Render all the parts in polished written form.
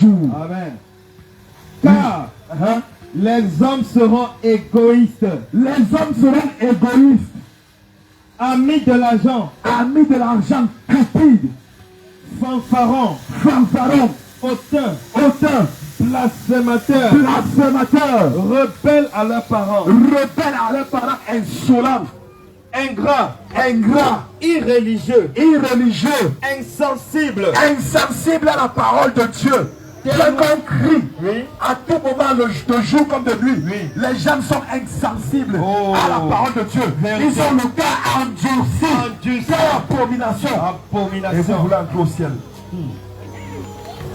jour. Amen. Car les hommes seront égoïstes. Les hommes seront égoïstes, Amis de l'argent. amis de l'argent, cupides, Fanfarons. Hautains. Blasphémateurs. Rebelles à leurs parents. Rebelles à leurs parents, insolents, Ingrats. irréligieux, Insensibles. insensibles à la parole de Dieu. Dès qu'on crie, Oui. à tout moment, de jour comme de nuit, Oui. les gens sont insensibles Oh. à la parole de Dieu. Vérité. Ils ont le cœur endurci. Quelle abomination. Et vous Abomination. voulez entrer au ciel.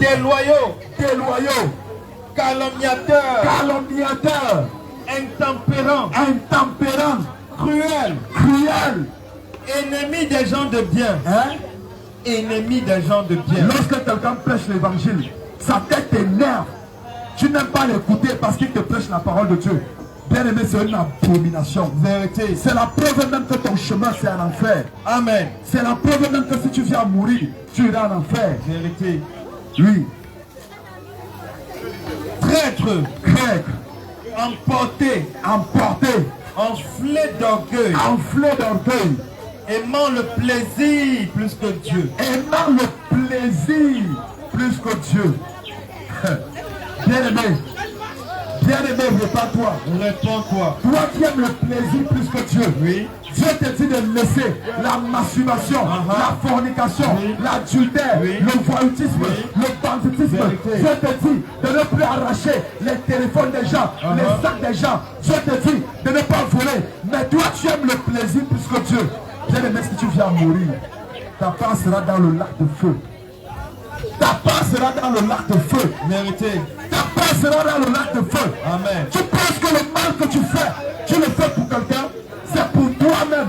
Déloyaux. Déloyaux, Calomniateurs. calomniateurs, Intempérants. intempérants, Cruels. cruels. Ennemis des gens de bien. Hein? Ennemis des gens de bien. Lorsque quelqu'un prêche l'évangile, sa tête t'énerve. Tu n'aimes pas l'écouter parce qu'il te prêche la parole de Dieu. Bien aimé, c'est une abomination. Vérité. C'est la preuve même que ton chemin c'est un enfer. Amen. C'est la preuve même que si tu viens mourir, tu iras en enfer. Vérité. Oui. Traître. Grec, Emporté. emporté, Enflé d'orgueil. enflé d'orgueil, Aimant le plaisir plus que Dieu. aimant le plaisir plus que Dieu. Bien aimé, répands-toi. Réponds-toi. Toi qui aimes le plaisir plus que Dieu. Oui. Dieu te dit de laisser la masturbation, la fornication, Oui. l'adultère, Oui. le voyoutisme, Oui. le banditisme. Vérité. Dieu te dit de ne plus arracher les téléphones des gens, les sacs des gens. Dieu te dit de ne pas voler. Mais toi tu aimes le plaisir plus que Dieu. Bien aimé, si tu viens mourir, ta part sera dans le lac de feu. Ta part sera dans le lac de feu. Vérité. Ta part sera dans le lac de feu. Amen. Tu penses que le mal que tu fais, tu le fais pour quelqu'un, c'est pour toi-même.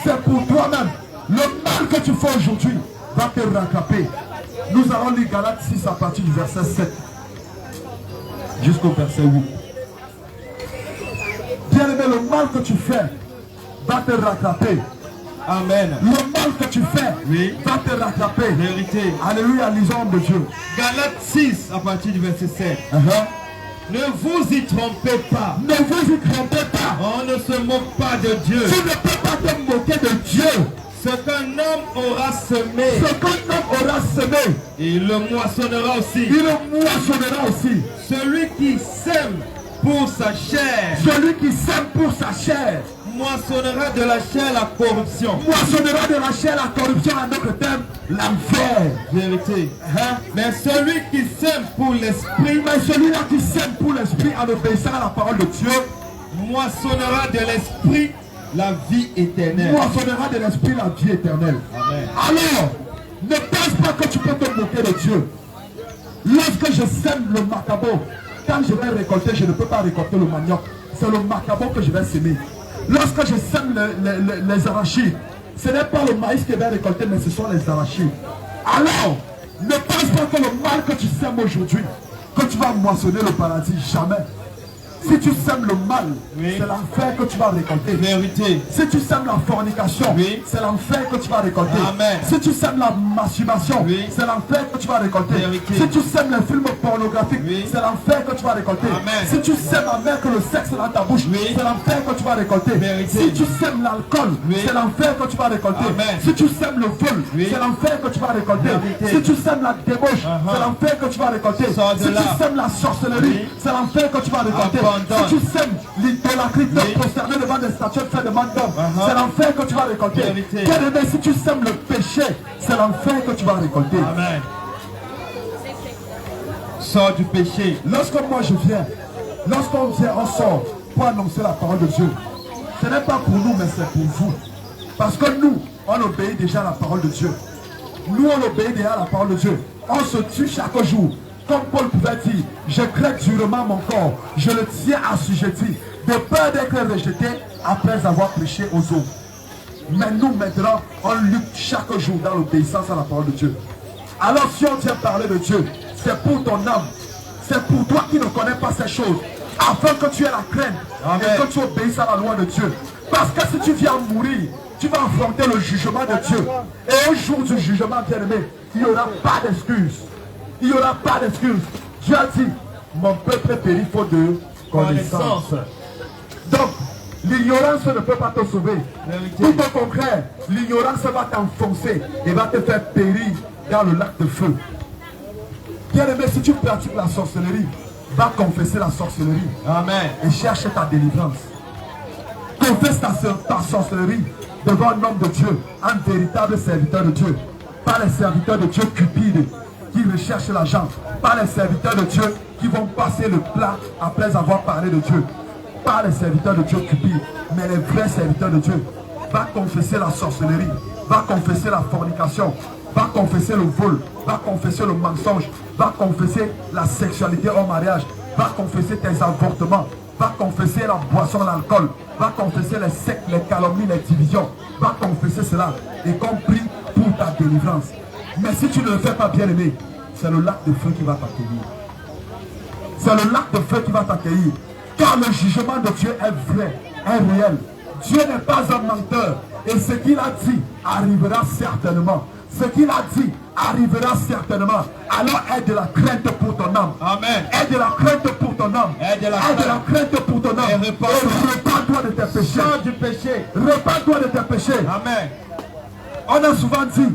C'est pour toi-même. Le mal que tu fais aujourd'hui va te rattraper. Nous allons lire Galates 6 à partir du verset 7 jusqu'au verset 8. Bien aimé, le mal que tu fais va te rattraper. Amen. Le mal que tu fais Oui. va te rattraper. Vérité. Alléluia, lisons de Dieu. Galates 6 à partir du verset 7. Ne vous y trompez pas. Ne vous y trompez pas. On ne se moque pas de Dieu. Tu ne peux pas te moquer de Dieu. Ce qu'un homme aura semé, Ce qu'un homme aura semé, il le moissonnera aussi. il le moissonnera aussi. Celui qui sème pour sa chair, Celui qui sème pour sa chair, moissonnera de la chair la corruption. moissonnera de la chair la corruption, en d'autres termes, l'enfer. Vérité. Mais celui qui sème pour l'esprit, Mais celui-là qui sème pour l'esprit en obéissant à la parole de Dieu, moissonnera de l'esprit la vie éternelle. moissonnera de l'esprit la vie éternelle. Amen. Alors, ne pense pas que tu peux te moquer de Dieu. Lorsque je sème le macabo, quand je vais récolter, je ne peux pas récolter le manioc. C'est le macabo que je vais semer. Lorsque je sème les arachides, ce n'est pas le maïs que je vais récolter, mais ce sont les arachides. Alors, ne pense pas que le mal que tu sèmes aujourd'hui, que tu vas moissonner le paradis, jamais. Si tu sèmes le mal, Oui. c'est l'enfer que tu vas récolter. Vérité. Si tu sèmes la fornication, Oui. c'est l'enfer que tu vas récolter. Amen. Si tu sèmes la masturbation, Oui. c'est l'enfer que tu vas récolter. Vérité. Si tu sèmes les films pornographiques, Oui. c'est l'enfer que tu vas récolter. Amen. Si tu sèmes avec le sexe dans ta bouche, Oui. c'est l'enfer que tu vas récolter. Vérité. Si tu sèmes l'alcool, Oui. c'est l'enfer que tu vas récolter. Amen. Si tu sèmes le vol, Oui. c'est l'enfer que tu vas récolter. Vérité. Si tu sèmes la débauche, c'est l'enfer que tu vas récolter. Sors de Si là. tu sèmes la sorcellerie, Oui. c'est l'enfer que tu vas récolter. Abandonne. Si tu sèmes l'idolâtrie, de Oui. prosterner devant des statues faites de main d'homme, c'est l'enfer que tu vas récolter. Vérité. Bien aimé, si tu sèmes le péché, c'est l'enfer que tu vas récolter. Amen. Sors du péché. Lorsque moi je viens, lorsqu'on vient, on sort pour annoncer la parole de Dieu. Ce n'est pas pour nous, mais c'est pour vous. Parce que nous, on obéit déjà à la parole de Dieu. Nous, on obéit déjà à la parole de Dieu. On se tue chaque jour. Comme Paul pouvait dire, je crains durement mon corps, je le tiens assujetti, de peur d'être rejeté après avoir prêché aux autres. Mais nous, maintenant, on lutte chaque jour dans l'obéissance à la parole de Dieu. Alors, si on vient parler de Dieu, c'est pour ton âme. C'est pour toi qui ne connais pas ces choses. Afin que tu aies la crainte et que tu obéisses à la loi de Dieu. Parce que si tu viens mourir, tu vas affronter le jugement de Dieu. Et au jour du jugement, bien aimé, il n'y aura pas d'excuse. Il n'y aura pas d'excuse. Dieu a dit, mon peuple périt faute de connaissance. Donc, l'ignorance ne peut pas te sauver. Tout au contraire, l'ignorance va t'enfoncer et va te faire périr dans le lac de feu. Bien-aimé, si tu pratiques la sorcellerie, va confesser la sorcellerie. Amen. Et cherche ta délivrance. Confesse ta sorcellerie devant un homme de Dieu, un véritable serviteur de Dieu. Pas les serviteurs de Dieu cupides qui recherchent l'argent. Pas les serviteurs de Dieu qui vont passer le plat après avoir parlé de Dieu. Pas les serviteurs de Dieu cupides, mais les vrais serviteurs de Dieu. Va confesser la sorcellerie, va confesser la fornication, va confesser le vol, va confesser le mensonge, va confesser la sexualité hors mariage, va confesser tes avortements, va confesser la boisson, l'alcool, va confesser les sectes, les calomnies, les divisions, va confesser cela et qu'on prie pour ta délivrance. Mais si tu ne le fais pas, bien aimé, c'est le lac de feu qui va t'accueillir. C'est le lac de feu qui va t'accueillir. Car le jugement de Dieu est vrai, est réel. Dieu n'est pas un menteur. Et ce qu'il a dit arrivera certainement. Ce qu'il a dit arrivera certainement. Alors aie de la crainte pour ton âme. Amen. Aie de la crainte pour ton âme. Aie de la crainte pour ton âme. Et repends-toi de tes péchés. Sors du péché. Repends-toi de tes péchés. Amen. On a souvent dit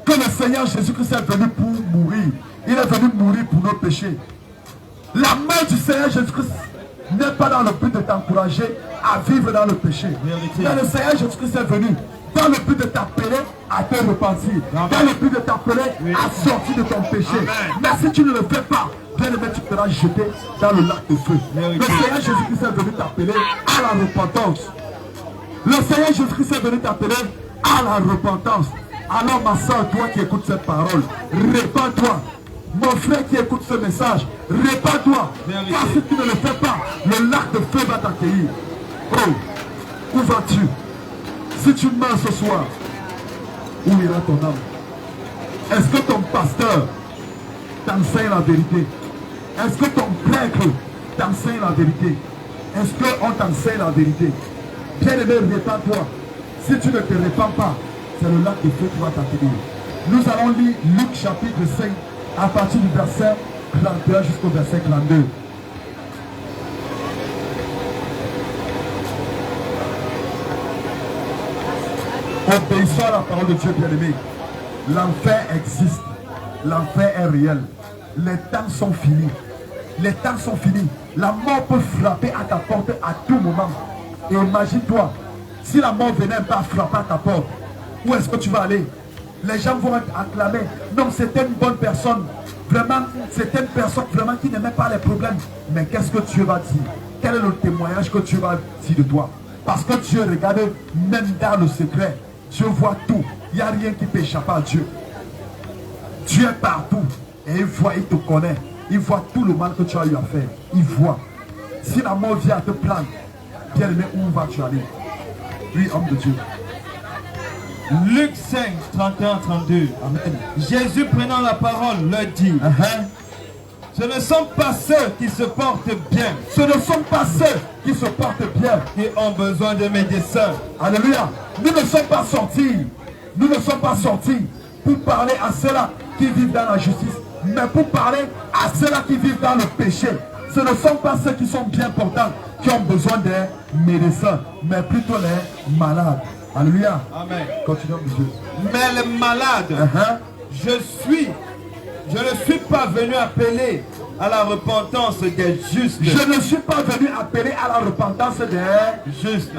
que le Seigneur Jésus-Christ est venu pour mourir. Il est venu mourir pour nos péchés. La main du Seigneur Jésus-Christ n'est pas dans le but de t'encourager à vivre dans le péché. Mais le Seigneur Jésus-Christ est venu dans le but de t'appeler à te repentir. Dans le but de t'appeler à sortir de ton péché. Amen. Mais si tu ne le fais pas, bien aimé, tu seras jeté dans le lac de feu. Le Seigneur Jésus-Christ est venu t'appeler à la repentance. Le Seigneur Jésus-Christ est venu t'appeler à la repentance. Alors ma soeur, toi qui écoutes cette parole, répands-toi. Mon frère qui écoute ce message, répands-toi. Car si tu ne le fais pas, le lac de feu va t'accueillir. Oh, où vas-tu? Si tu meurs ce soir, où ira ton âme? Est-ce que ton pasteur t'enseigne la vérité? Est-ce que ton prêtre t'enseigne la vérité? Est-ce qu'on t'enseigne la vérité? Bien-aimé, répands-toi. Si tu ne te répands pas, c'est le lac de feu qui va t'accueillir. Nous allons lire Luc chapitre 5 à partir du verset 31 jusqu'au verset 32. Obéissons à la parole de Dieu, bien-aimé. L'enfer existe. L'enfer est réel. Les temps sont finis. Les temps sont finis. La mort peut frapper à ta porte à tout moment. Et imagine-toi, si la mort venait pas frapper à ta porte, où est-ce que tu vas aller? Les gens vont acclamer. Non, c'était une bonne personne. Vraiment, c'était une personne vraiment qui n'aimait pas les problèmes. Mais qu'est-ce que Dieu va dire? Quel est le témoignage que Dieu va dire de toi? Parce que Dieu regarde même dans le secret. Dieu voit tout. Il n'y a rien qui peut échapper à Dieu. Dieu est partout. Et il voit, il te connaît. Il voit tout le mal que tu as eu à faire. Il voit. Si la mort vient à te prendre, bien aimé, où vas-tu aller? Oui, homme de Dieu. Luc 5, 31-32. Amen. Jésus prenant la parole leur dit, ce ne sont pas ceux qui se portent bien. Ce ne sont pas ceux qui se portent bien qui ont besoin de médecins. Alléluia. Nous ne sommes pas sortis. Nous ne sommes pas sortis pour parler à ceux-là qui vivent dans la justice, mais pour parler à ceux-là qui vivent dans le péché. Ce ne sont pas ceux qui sont bien portants qui ont besoin des médecins, mais plutôt les malades. Alléluia. Amen. Continuons, monsieur. Mais les malades, je ne suis pas venu appeler à la repentance des justes. Je ne suis pas venu appeler à la repentance des justes,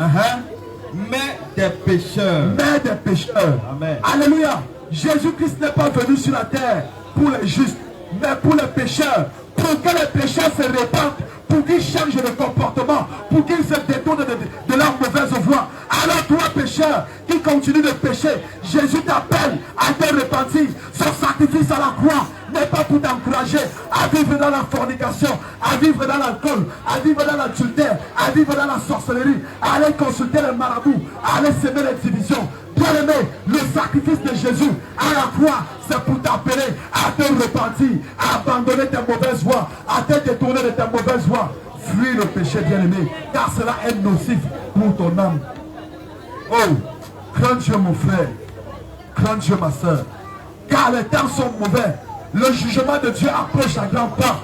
mais des pécheurs. Mais des pécheurs. Amen. Alléluia. Jésus-Christ n'est pas venu sur la terre pour les justes, mais pour les pécheurs. Pour que les pécheurs se répandent, pour qu'ils changent de comportement, pour qu'ils se détournent de leur mauvaise voie. Alors toi, pécheur, qui continue de pécher, Jésus t'appelle à te repentir. Son sacrifice à la croix n'est pas pour t'encourager à vivre dans la fornication, à vivre dans l'alcool, à vivre dans l'adultère, à vivre dans la sorcellerie, à aller consulter les marabouts, à aller semer les divisions. Bien aimé, le sacrifice de Jésus à la croix, c'est pour t'appeler à te repentir, à abandonner tes mauvaises voies, à te détourner de tes mauvaises voies. Fuis le péché, bien aimé, car cela est nocif pour ton âme. Oh, crains Dieu mon frère, crains Dieu ma soeur, car les temps sont mauvais. Le jugement de Dieu approche à grands pas.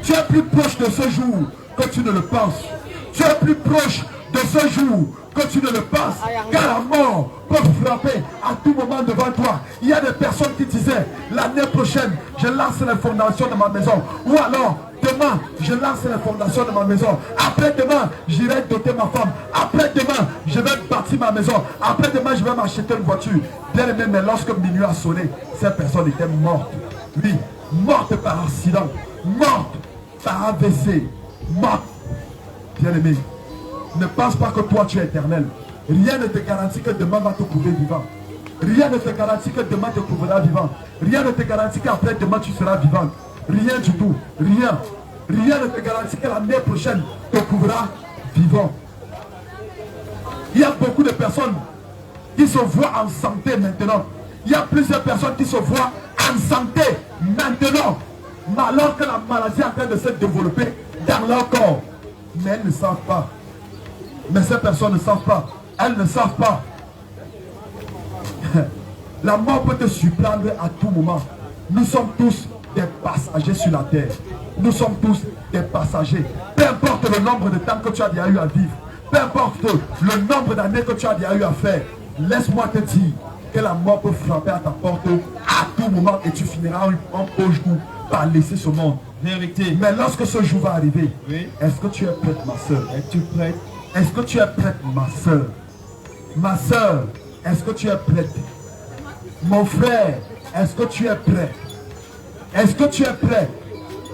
Tu es plus proche de ce jour que tu ne le penses. Tu es plus proche de ce jour que tu ne le penses. Car la mort peut frapper à tout moment devant toi. Il y a des personnes qui disaient, l'année prochaine, je lance les fondations de ma maison. Ou alors, demain, je lance les fondations de ma maison. Après-demain, j'irai doter ma femme. Après-demain, je vais bâtir ma maison. Après-demain, je vais m'acheter une voiture. Bien aimé, mais lorsque minuit a sonné, cette personne était morte. Oui, morte par accident. Morte par AVC. Morte. Bien aimé, ne pense pas que toi tu es éternel. Rien ne te garantit que demain va te trouver vivant. Rien ne te garantit que demain te trouvera vivant. Rien ne te garantit qu'après demain tu seras vivant. Rien du tout. Rien. Rien ne te garantit que l'année prochaine te trouvera vivant. Il y a beaucoup de personnes qui se voient en santé maintenant. Il y a plusieurs personnes qui se voient en santé maintenant. Alors que la maladie est en train de se développer dans leur corps. Mais elles ne savent pas. Mais ces personnes ne savent pas. Elles ne savent pas. La mort peut te surprendre à tout moment. Nous sommes tous des passagers sur la terre. Nous sommes tous des passagers. Peu importe le nombre de temps que tu as déjà eu à vivre. Peu importe le nombre d'années que tu as déjà eu à faire. Laisse-moi te dire que la mort peut frapper à ta porte à tout moment et tu finiras un beau jour par laisser ce monde. Vérité. Mais lorsque ce jour va arriver, Oui. est-ce que tu es prête, ma soeur? Es-tu prête? Est-ce que tu es prête, ma soeur? Ma soeur, est-ce que tu es prête? Mon frère, est-ce que tu es prêt? Est-ce que tu es prêt?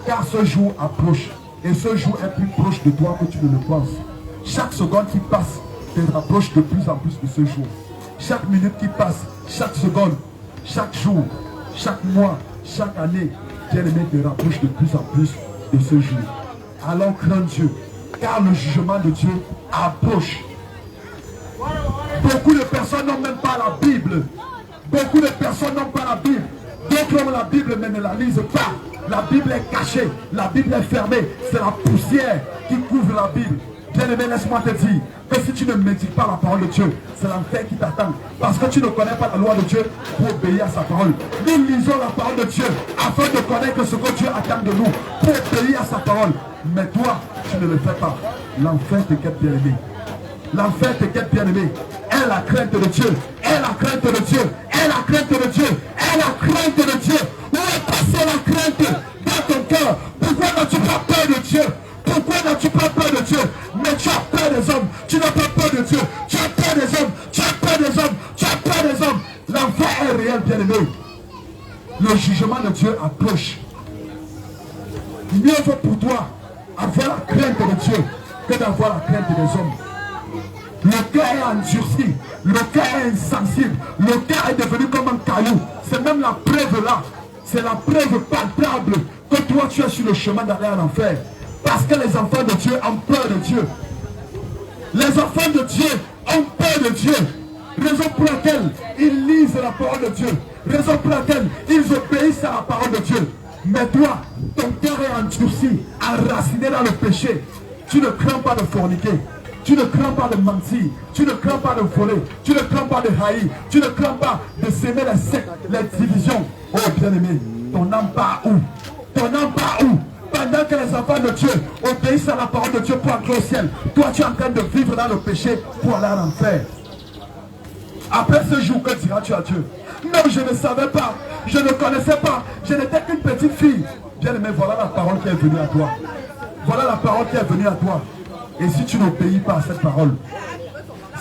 Car ce jour approche. Et ce jour est plus proche de toi que tu ne le penses. Chaque seconde qui passe te rapproche de plus en plus de ce jour. Chaque minute qui passe, chaque seconde, chaque jour, chaque mois, chaque année, bien-aimé, te rapproche de plus en plus de ce jour. Alors crains Dieu, car le jugement de Dieu approche. Beaucoup de personnes n'ont même pas la Bible. Beaucoup de personnes n'ont pas la Bible. D'autres ont la Bible mais ne la lisent pas. La Bible est cachée, la Bible est fermée. C'est la poussière qui couvre la Bible. Bien-aimé, laisse-moi te dire que si tu ne médites pas la parole de Dieu, c'est l'enfer qui t'attend. Parce que tu ne connais pas la loi de Dieu pour obéir à sa parole. Nous lisons la parole de Dieu afin de connaître ce que Dieu attend de nous pour obéir à sa parole. Mais toi, tu ne le fais pas. L'enfer te guette, bien-aimé. L'enfer te guette, bien-aimé. Aie la crainte de Dieu. Aie la crainte de Dieu. Aie la crainte de Dieu. Aie la crainte de Dieu. Où est passée la crainte dans ton cœur? Pourquoi n'as-tu pas peur de Dieu? Pourquoi n'as-tu pas peur de Dieu? Mais tu as peur des hommes. Tu n'as pas peur de Dieu. Tu as peur des hommes. Tu as peur des hommes. Tu as peur des hommes. L'enfer est réel, bien-aimé. Le jugement de Dieu approche. Mieux vaut pour toi avoir la crainte de Dieu que d'avoir la crainte des hommes. Le cœur est endurci, le cœur est insensible, le cœur est devenu comme un caillou. C'est même la preuve là, c'est la preuve palpable que toi tu es sur le chemin d'aller à l'enfer. Parce que les enfants de Dieu ont peur de Dieu. Les enfants de Dieu ont peur de Dieu. Raison pour laquelle ils lisent la parole de Dieu. Raison pour laquelle ils obéissent à la parole de Dieu. Mais toi, ton cœur est endurci, enraciné dans le péché. Tu ne crains pas de forniquer. Tu ne crains pas de mentir. Tu ne crains pas de voler. Tu ne crains pas de haïr. Tu ne crains pas de s'aimer les sectes, les divisions. Oh bien-aimé, ton âme part où? Ton âme part où? Pendant que les enfants de Dieu obéissent à la parole de Dieu pour entrer au ciel, toi tu es en train de vivre dans le péché pour aller à l'enfer. Après ce jour, que diras-tu à Dieu? Non, je ne savais pas, je ne connaissais pas, je n'étais qu'une petite fille. Bien-aimé, voilà la parole qui est venue à toi. Voilà la parole qui est venue à toi. Et si tu n'obéis pas à cette parole,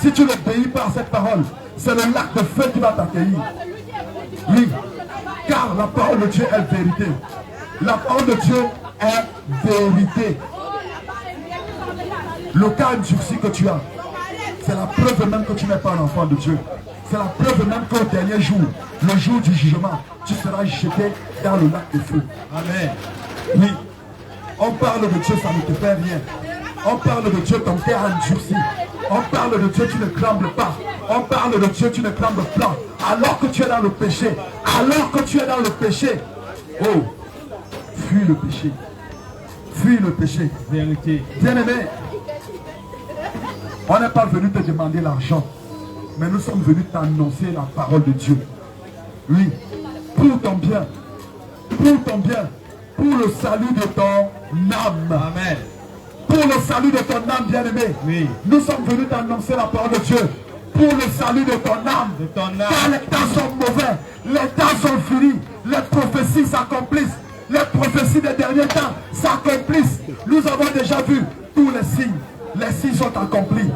si tu n'obéis pas à cette parole, c'est le lac de feu qui va t'accueillir. Oui, car la parole de Dieu est vérité. La parole de Dieu est vérité. Le cas endurci que tu as, c'est la preuve même que tu n'es pas un enfant de Dieu. C'est la preuve même qu'au dernier jour, le jour du jugement, tu seras jeté dans le lac de feu. Amen. Oui, on parle de Dieu, ça ne te fait rien. On parle de Dieu, ton cœur endurci. On parle de Dieu, tu ne trembles pas. On parle de Dieu, tu ne trembles pas. Alors que tu es dans le péché. Alors que tu es dans le péché. Oh, fuis le péché. Fuis le péché. Vérité. Bien-aimé, on n'est pas venu te demander l'argent. Mais nous sommes venus t'annoncer la parole de Dieu. Oui, pour ton bien. pour ton bien, pour le salut de ton âme. Amen. Pour le salut de ton âme, bien-aimé. Oui. Nous sommes venus t'annoncer la parole de Dieu. Pour le salut de ton âme. De ton âme. Car les temps sont mauvais. Les temps sont finis. Les prophéties s'accomplissent. Les prophéties des derniers temps s'accomplissent. Nous avons déjà vu tous les signes. Les signes sont accomplis.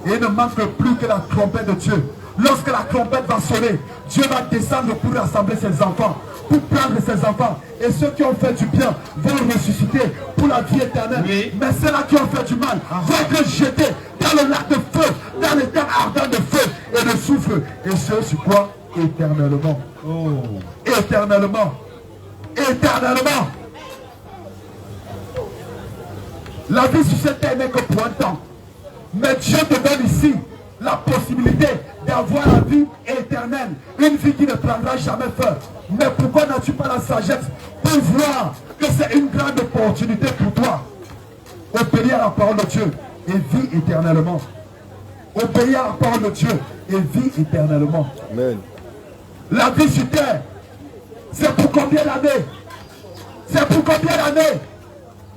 Et il ne manque plus que la trompette de Dieu. Lorsque la trompette va sonner, Dieu va descendre pour rassembler ses enfants, pour prendre ses enfants. Et ceux qui ont fait du bien vont ressusciter pour la vie éternelle. Oui. Mais ceux-là qui ont fait du mal vont être jetés dans le lac de feu, dans les terres ardentes de feu et de soufre. Et ceux sur quoi? Éternellement. Oh. Éternellement. Éternellement. La vie sur cette terre n'est que pour un temps. Mais Dieu te donne ici la possibilité d'avoir la vie éternelle. Une vie qui ne prendra jamais fin. Mais pourquoi n'as-tu pas la sagesse pour voir que c'est une grande opportunité pour toi? Obéir à la parole de Dieu et vie éternellement. Obéir à la parole de Dieu et vie éternellement. Amen. La vie sur terre, c'est pour combien d'années? C'est pour combien d'années?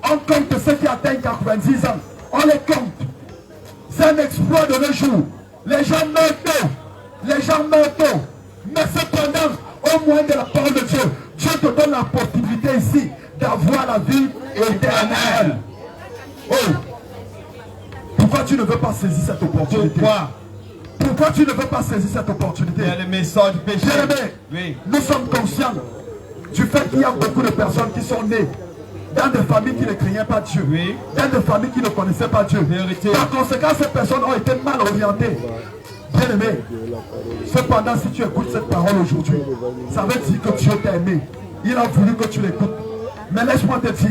On compte ceux qui atteignent 90 ans. On les compte. C'est un exploit de nos jours. Les gens meurent tôt. Les gens meurent tôt. Mais cependant, au moins de la parole de Dieu, Dieu te donne la possibilité ici d'avoir la vie éternelle. Oh! Pourquoi tu ne veux pas saisir cette opportunité? Pourquoi tu ne veux pas saisir cette opportunité? Il y a le message du péché. Bien-aimé, Oui. nous sommes conscients du fait qu'il y a beaucoup de personnes qui sont nées dans des familles qui ne craignaient pas Dieu, Oui. dans des familles qui ne connaissaient pas Dieu. Vérité. Par conséquent, ces personnes ont été mal orientées. Bien-aimé, cependant, si tu écoutes cette parole aujourd'hui, ça veut dire que Dieu t'a aimé. Il a voulu que tu l'écoutes. Mais laisse-moi te dire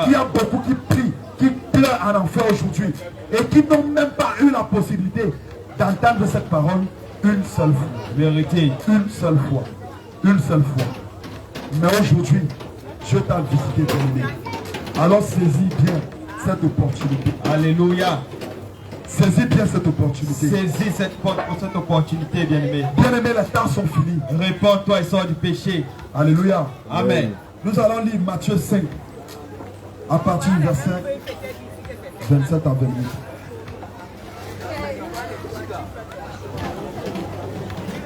qu'il y a beaucoup qui prient, qui pleurent en enfer aujourd'hui et qui n'ont même pas eu la possibilité d'entendre cette parole une seule fois. Vérité. Une seule fois. Une seule fois. Mais aujourd'hui, Dieu t'a visité, bien-aimé. Alors saisis bien cette opportunité. Alléluia. Saisis bien cette opportunité. Saisis cette opportunité, bien-aimé. Bien-aimé, les temps sont finis. Répands-toi et sors du péché. Alléluia. Amen. Nous allons lire Matthieu 5, à partir du verset 27 à 28.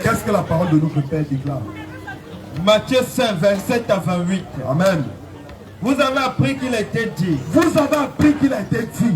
Qu'est-ce que la parole de notre Père déclare? Matthieu 5, 27 à 28. Amen. Vous avez appris qu'il a été dit, Vous avez appris qu'il a été dit,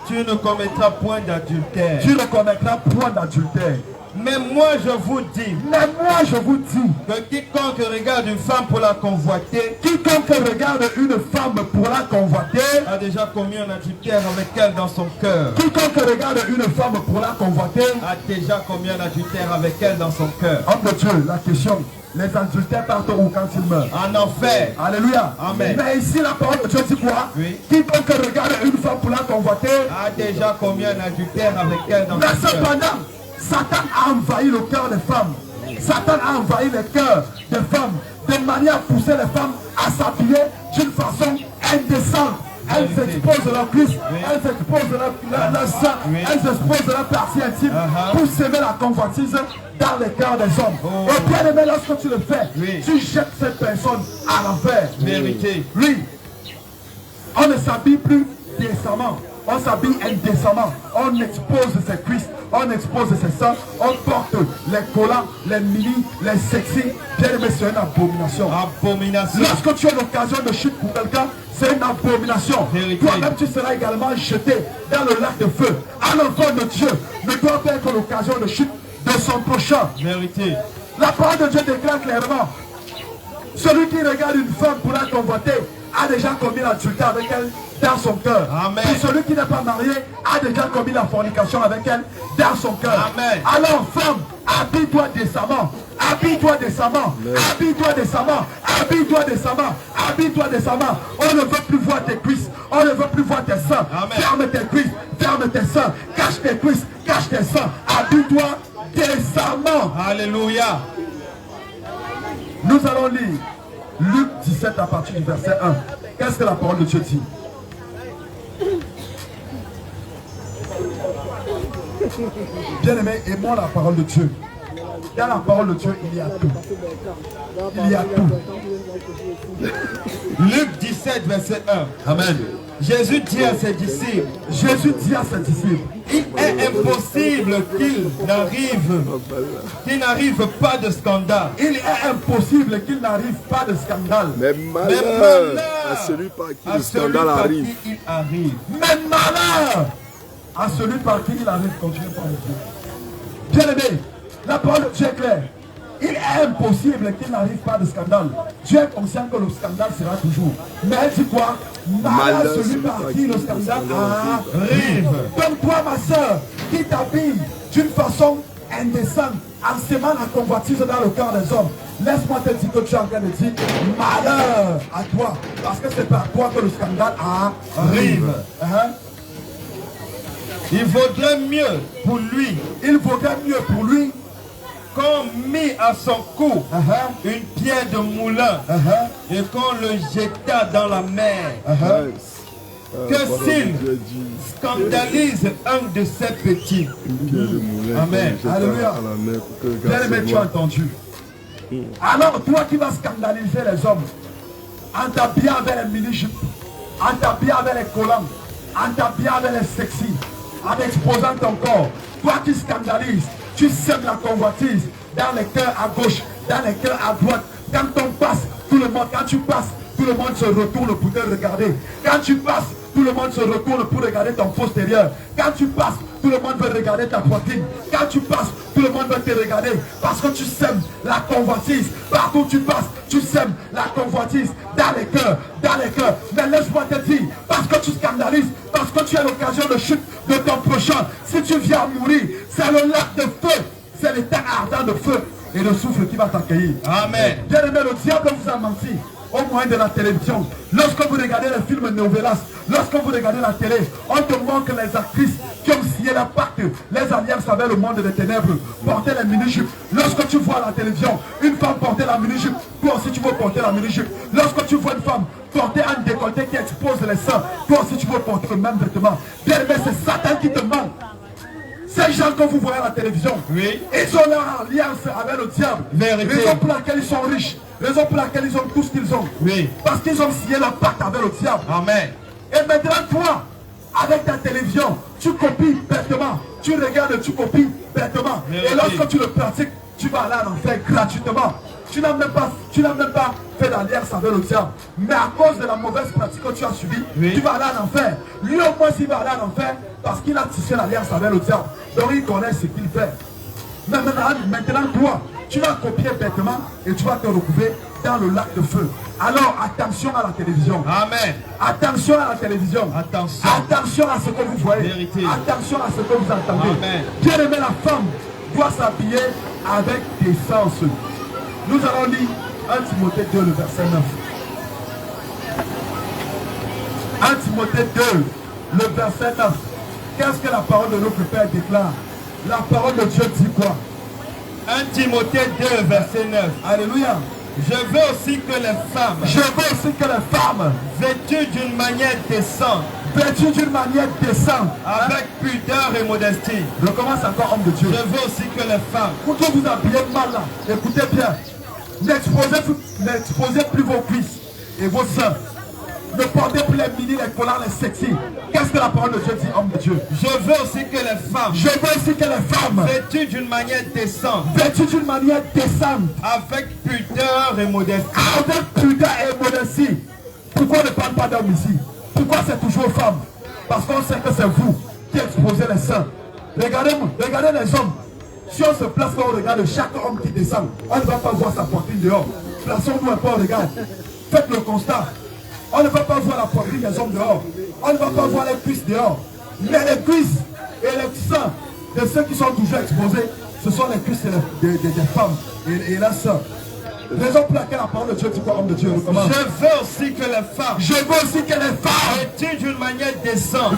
tu ne commettras point d'adultère. tu ne commettras point d'adultère. Mais moi je vous dis Mais moi je vous dis, que quiconque regarde une femme pour la convoiter quiconque regarde une femme pour la convoiter, a déjà commis un adultère avec elle dans son cœur. quiconque regarde une femme pour la convoiter, A déjà commis un adultère avec elle dans son cœur. homme de Dieu, la question, les adultères partent où quand ils meurent? En enfer. Alléluia. Amen. Mais ici la parole de Dieu dit quoi? Oui. Quiconque regarde une femme pour la convoiter, A déjà commis un adultère avec elle dans mais son cœur. cependant, Satan a envahi le cœur des femmes. Satan a envahi le cœur des femmes de manière à pousser les femmes à s'habiller d'une façon indécente. Elles s'exposent leur cuisse, elles s'exposent leur sein, elles s'exposent leur partie intime pour s'aimer la convoitise dans les cœurs des hommes. Et bien aimé, lorsque tu le fais, tu jettes cette personne à l'enfer. Vérité. Oui, on ne s'habille plus décemment. On s'habille indécemment, on expose ses cuisses, on expose ses seins, on porte les collants, les mini, les sexy. Bien aimé, c'est une abomination. Abomination. Lorsque tu as l'occasion de chute pour quelqu'un, c'est une abomination. Vérité. Toi-même, tu seras également jeté dans le lac de feu. À l'enfant de Dieu ne doit pas être l'occasion de chute de son prochain. Vérité. La parole de Dieu déclare clairement, celui qui regarde une femme pour la convoiter a déjà commis l'adultère avec elle dans son cœur. Amen. Et celui qui n'est pas marié a déjà commis la fornication avec elle dans son cœur. Amen. Alors femme, habille-toi décemment. Habille-toi décemment. Habille-toi décemment. Habille-toi décemment. Habille-toi décemment. On ne veut plus voir tes cuisses. On ne veut plus voir tes seins. Amen. Ferme tes cuisses. Ferme tes seins. Cache tes cuisses. Cache tes seins. Habille-toi décemment. Alléluia. Nous allons lire Luc 17 à partir du verset 1. Qu'est-ce que la parole de Dieu dit? Bien-aimé, aimons la parole de Dieu. Dans la parole de Dieu, il y a tout. Il y a tout. Luc 17, verset 1. Amen. Jésus dit à ses disciples, il est impossible qu'il n'arrive pas de scandale. Il est impossible qu'il n'arrive pas de scandale. Mais malheur à celui par qui le scandale arrive. Mais malheur à celui par qui il arrive. Continuez par le Dieu. Bien aimé, la parole de Dieu est claire. Il est impossible qu'il n'arrive pas de scandale. Dieu est conscient que le scandale sera toujours. Mais elle dit quoi? Malheur celui par qui le scandale arrive. Donc toi, ma soeur, qui t'habille d'une façon indécente, en sémant la convoitise dans le cœur des hommes, laisse-moi te dire que tu es en train de dire malheur à toi. Parce que c'est par toi que le scandale arrive. Il vaudrait mieux pour lui. Il vaudrait mieux pour lui qu'on mit à son cou une pierre de moulin et qu'on le jeta dans la mer. Que s'il scandalise un de ses petits. Amen. Alléluia. Bien aimé, tu as entendu. Alors toi qui vas scandaliser les hommes en t'habillant avec les mini-jupes, en t'habillant avec les collants, en t'habillant avec les sexy, en exposant ton corps, toi qui scandalises, tu sèmes la convoitise dans les cœurs à gauche, dans les cœurs à droite. Quand on passe, tout le monde, quand tu passes, tout le monde se retourne pour te regarder. Quand tu passes, tout le monde se retourne pour regarder ton postérieur. Quand tu passes, tout le monde veut regarder ta poitrine. Quand tu passes, tout le monde veut te regarder. Parce que tu sèmes la convoitise. Partout où tu passes, tu sèmes la convoitise dans les cœurs, dans les cœurs. Mais laisse-moi te dire, parce que tu scandalises, parce que tu as l'occasion de chute de ton prochain. Si tu viens mourir, c'est le lac de feu. C'est l'état ardent de feu et de souffle qui va t'accueillir. Amen. Bien aimé, le diable vous a menti au moyen de la télévision. Lorsque vous regardez les films novelas, lorsque vous regardez la télé, on te montre les actrices qui ont signé la pacte, les alliances avec le monde des ténèbres, porter les mini-jupes. Lorsque tu vois à la télévision une femme porter la mini-jupe, toi aussi tu veux porter la mini-jupe. Lorsque tu vois une femme porter un décolleté qui expose les seins, toi aussi tu veux porter le même vêtement. Bien aimé, c'est Satan qui te ment. Ces gens que vous voyez à la télévision, ils ont leur alliance avec le diable. Vérité. Raison pour laquelle ils sont riches. Raison pour laquelle ils ont tout ce qu'ils ont. Parce qu'ils ont signé la pacte avec le diable. Amen. Et maintenant, toi, avec ta télévision, tu copies bêtement. Tu regardes, tu copies bêtement. Et lorsque tu le pratiques, tu vas aller en enfer gratuitement. Tu n'as même pas fait d'alliance avec le diable. Mais à cause de la mauvaise pratique que tu as subie, tu vas aller en enfer. Lui au moins, s'il va aller en enfer, parce qu'il a tissé l'alliance avec le diable. Donc il connaît ce qu'il fait. Mais maintenant, toi, tu vas copier bêtement et tu vas te retrouver dans le lac de feu. Alors attention à la télévision. Amen. Attention à la télévision. Attention à ce que vous voyez. Vérité. Attention à ce que vous entendez. Amen. Bien aimé, la femme doit s'habiller avec décence. Nous allons lire 1 Timothée 2, le verset 9. 1 Timothée 2, le verset 9. Qu'est-ce que la parole de notre Père déclare? La parole de Dieu dit quoi? 1 Timothée 2, verset 9. Alléluia. Je veux aussi que les femmes, vêtues d'une manière décente, avec pudeur et modestie. Recommence encore, homme de Dieu. Je veux aussi que les femmes, Pour que vous habillez mal là, écoutez bien. N'exposez plus vos cuisses et vos seins. Ne portez plus les mini, les collants, les sexy. Qu'est-ce que la parole de Dieu dit, homme de Dieu? je veux aussi que les femmes, vêtues d'une manière décente, avec pudeur et modestie. Avec pudeur et modestie. Pourquoi on ne parle pas d'hommes ici? Pourquoi c'est toujours femmes? Parce qu'on sait que c'est vous qui exposez les seins. Regardez les hommes. Si on se place là, on regarde chaque homme qui descend, on ne va pas voir sa poitrine dehors. Plaçons-nous un peu, on regarde. Faites le constat. On ne va pas voir la poitrine des hommes dehors. On ne va pas voir les cuisses dehors. Mais les cuisses et les seins de ceux qui sont toujours exposés, ce sont les cuisses des femmes et leurs sœurs. Raison pour laquelle la parole de Dieu dit quoi, homme de Dieu? Recommence. Je veux aussi que les femmes, vêtues d'une manière décente,